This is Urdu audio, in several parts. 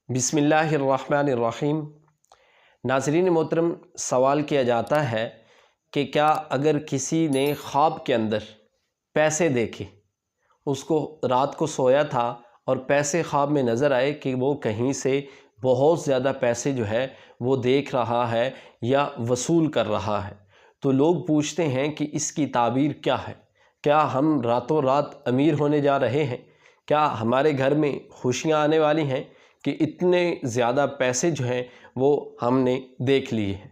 بسم اللہ الرحمن الرحیم۔ ناظرین محترم، سوال کیا جاتا ہے کہ کیا اگر کسی نے خواب کے اندر پیسے دیکھے، اس کو رات کو سویا تھا اور پیسے خواب میں نظر آئے کہ وہ کہیں سے بہت زیادہ پیسے جو ہے وہ دیکھ رہا ہے یا وصول کر رہا ہے، تو لوگ پوچھتے ہیں کہ اس کی تعبیر کیا ہے؟ کیا ہم راتوں رات امیر ہونے جا رہے ہیں؟ کیا ہمارے گھر میں خوشیاں آنے والی ہیں کہ اتنے زیادہ پیسے جو ہیں وہ ہم نے دیکھ لیے ہیں؟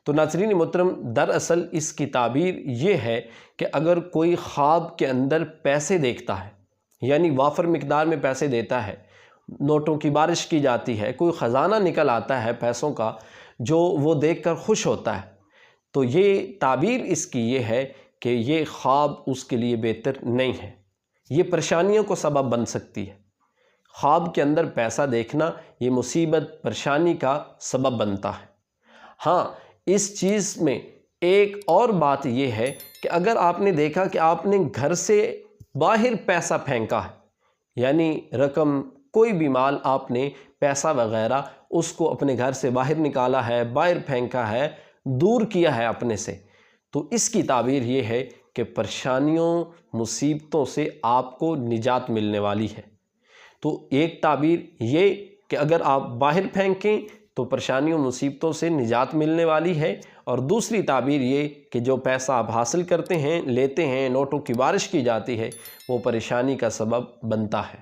تو ناظرین محترم، دراصل اس کی تعبیر یہ ہے کہ اگر کوئی خواب کے اندر پیسے دیکھتا ہے، یعنی وافر مقدار میں پیسے دیتا ہے، نوٹوں کی بارش کی جاتی ہے، کوئی خزانہ نکل آتا ہے پیسوں کا جو وہ دیکھ کر خوش ہوتا ہے، تو یہ تعبیر اس کی یہ ہے کہ یہ خواب اس کے لیے بہتر نہیں ہے، یہ پریشانیوں کو سبب بن سکتی ہے۔ خواب کے اندر پیسہ دیکھنا یہ مصیبت پریشانی کا سبب بنتا ہے۔ ہاں، اس چیز میں ایک اور بات یہ ہے کہ اگر آپ نے دیکھا کہ آپ نے گھر سے باہر پیسہ پھینکا ہے، یعنی رقم، کوئی بھی مال، آپ نے پیسہ وغیرہ اس کو اپنے گھر سے باہر نکالا ہے، باہر پھینکا ہے، دور کیا ہے اپنے سے، تو اس کی تعبیر یہ ہے کہ پریشانیوں، مصیبتوں سے آپ کو نجات ملنے والی ہے۔ تو ایک تعبیر یہ کہ اگر آپ باہر پھینکیں تو پریشانیوں مصیبتوں سے نجات ملنے والی ہے، اور دوسری تعبیر یہ کہ جو پیسہ آپ حاصل کرتے ہیں، لیتے ہیں، نوٹوں کی بارش کی جاتی ہے، وہ پریشانی کا سبب بنتا ہے۔